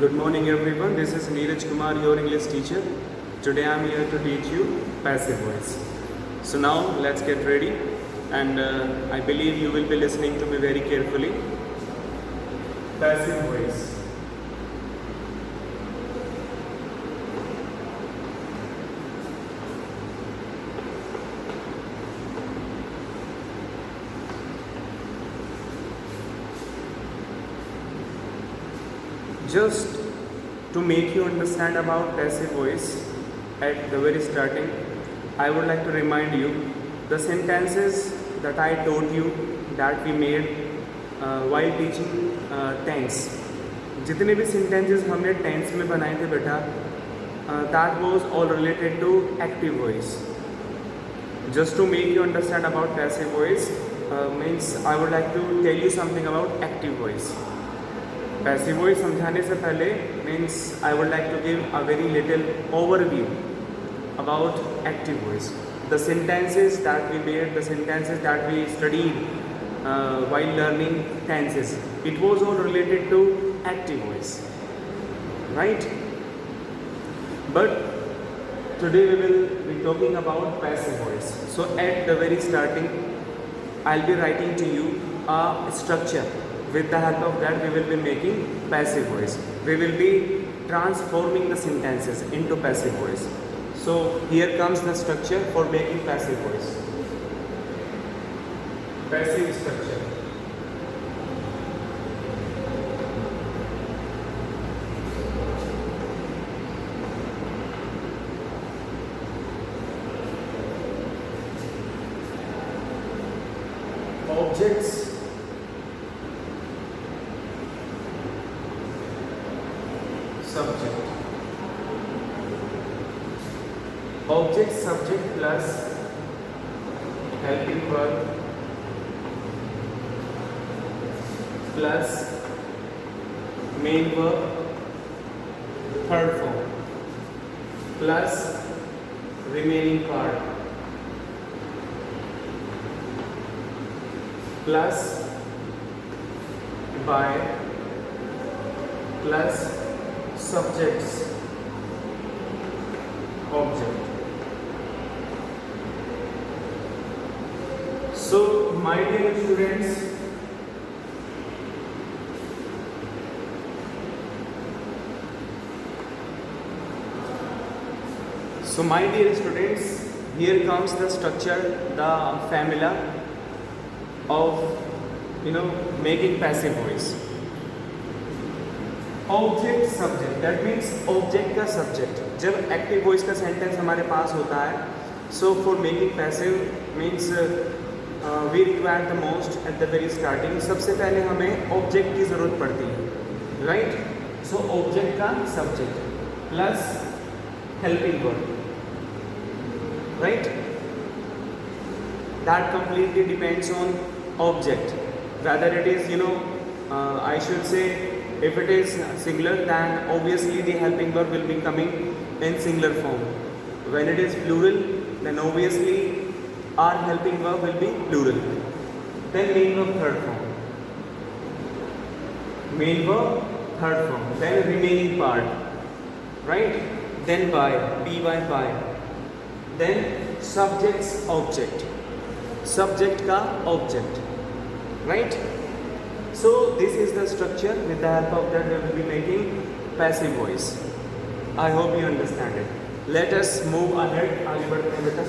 Good morning everyone, this is Neeraj Kumar, your English teacher. Today I am here to teach you passive voice. So now let's get ready and I believe you will be listening to me very carefully. Passive voice. Just to make you understand about passive voice at the very starting, I would like to remind you the sentences that I taught you that we made while teaching tense. जितने भी sentences हमने tense में बनाए थे बेटा, that was all related to active voice. Just to make you understand about passive voice means I would like to tell you something about active voice. Passive voice समझाने से पहले means I would like to give a very little overview about active voice. The sentences that we made, the sentences that we studied while learning tenses, it was all related to active voice, right? But today we will be talking about passive voice. So at the very starting I'll be writing to you a structure. With the help of that we will be making passive voice. We will be transforming the sentences into passive voice. So here comes the structure for making passive voice. Passive structure. Objects, subject. Object, subject plus helping verb plus main verb third form plus remaining part plus by plus subjects object. So my dear students, here comes the structure, the formula of making passive voice. Object subject, that means object का subject. जब active voice का sentence हमारे पास होता है, so for making passive means we require the most at the very starting. सबसे पहले हमें ऑब्जेक्ट की ज़रूरत पड़ती है, राइट? सो ऑब्जेक्ट का subject plus helping verb, right? That completely depends on object, whether it is I should say, if it is singular then obviously the helping verb will be coming in singular form. When it is plural then obviously our helping verb will be plural. Then main verb third form, main verb third form, then remaining part, right? Then by by, then subject's object, subject का object, right? So this is the structure. With the help of that we will be making passive voice. I hope you understand it. Let us move ahead. आगे बढ़ते हैं बेटा.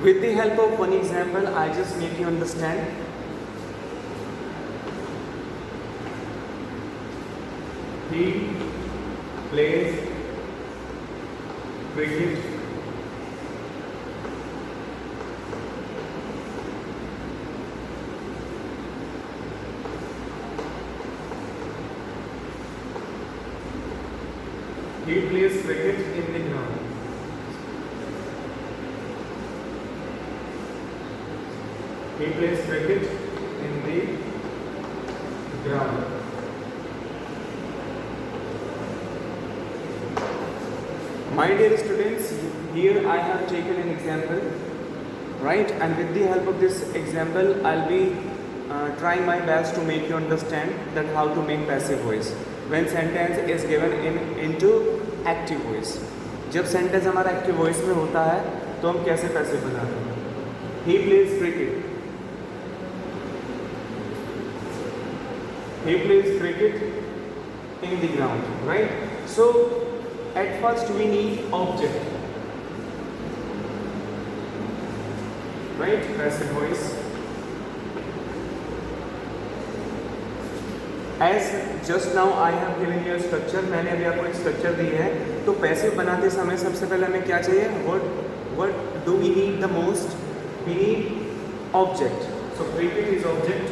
With the help of one example, I just make you understand. He plays cricket. He plays cricket in the ground. He plays cricket in the ground. My dear students, here I have taken an example, right? And with the help of this example, I'll be trying my best to make you understand that how to make passive voice when sentence is given into active voice. जब sentence हमारा active voice में होता है तो हम कैसे passive बनाते हैं? He plays cricket. He plays cricket in the ground, right? So at first we need object, right? Passive voice. As just now I have given you a structure, मैंने अभी आपको एक स्ट्रक्चर दी है, तो पैसिव बनाते समय सबसे पहले हमें क्या चाहिए? What do we need the most? We need object. So cricket is object.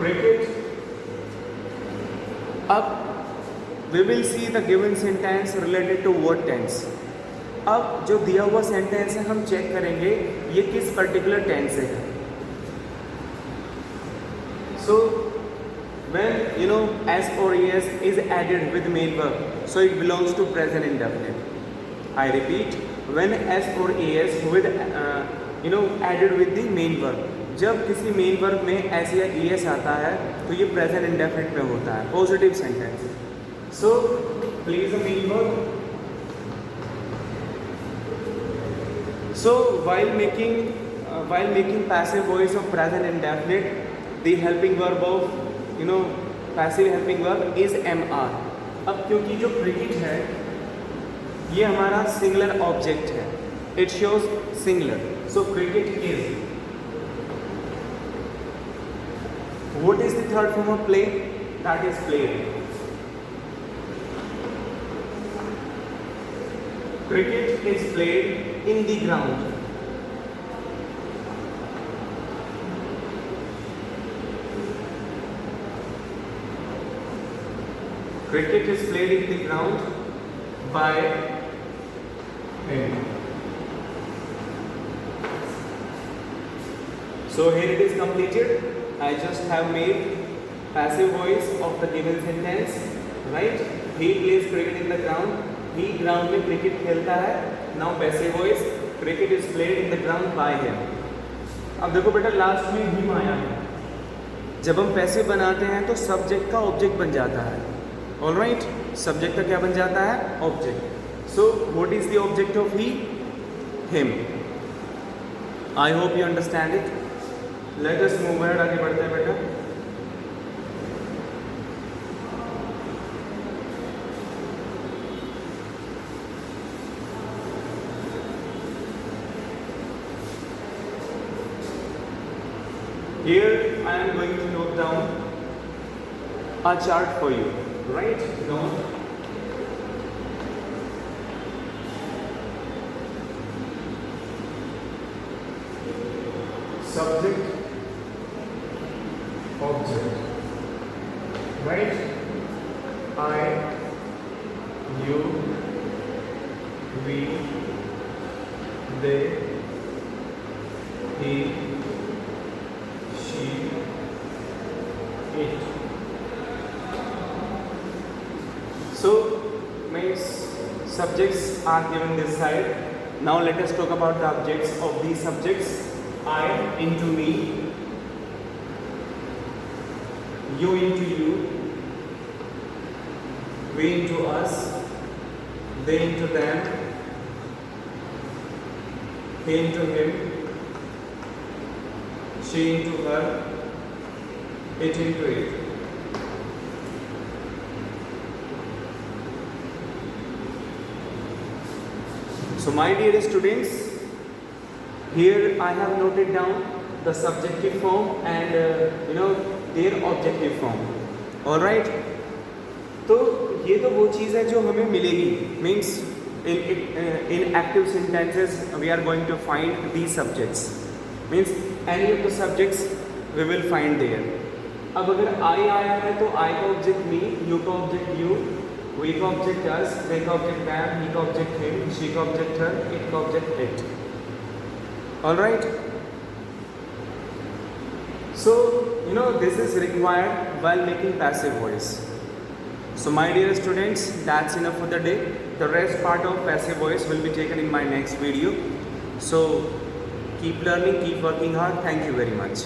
Cricket. अब we will see the given sentence related to what tense. अब जो दिया हुआ सेंटेंस है हम चेक करेंगे ये किस पर्टिकुलर टेंस से है. So when s or es is added with main verb, so it belongs to present indefinite. I repeat, when s or es with added with the main verb, जब किसी main verb में S या E S आता है तो ये present indefinite में होता है, positive sentence. So please a main verb. So while making passive voice of present indefinite, the helping verb of passive helping verb is MR. अब क्योंकि जो cricket है ये हमारा singular object है, it shows singular. So cricket is. What is the third form of play? That is played. Cricket is played in the ground. Cricket is played in the ground by him. So here it is completed. I just have made passive voice of the given sentence, right? He plays cricket in the ground. He ground में cricket खेलता है. Now passive voice, cricket is played in the ground by him. अब देखो बेटा last में him आया है. जब हम पैसिव बनाते हैं तो सब्जेक्ट का ऑब्जेक्ट बन जाता है. ऑलराइट, सब्जेक्ट का क्या बन जाता है? Object. So what is the object of he? Him. I hope you understand it. Let us move ahead. आगे बढ़ते हैं बेटा. Here I am going to note down a chart for you. Right? Note. Subject, object. Right? I, you, we, they, he, she, it. So means subjects are given this side. Now let us talk about the objects of these subjects. I into me, you into you, we into us, they into them, he into him, she into her, it into it. So my dear students, here I have noted down the subjective form and their objective form. All right. तो ये तो वो चीज़ है जो हमें मिलेगी. Means in active sentences we are going to find these subjects. Means any of the subjects we will find there. अब अगर I आया है तो I का ऑब्जेक्ट me, you का ऑब्जेक्ट you, we का ऑब्जेक्ट us, they का object them, he का ऑब्जेक्ट him, she का ऑब्जेक्ट her, it का object it. All right. So this is required while making passive voice. So So my dear students, that's enough for the day. The rest part of passive voice will be taken in my next video. So keep learning, keep working hard. Thank you very much.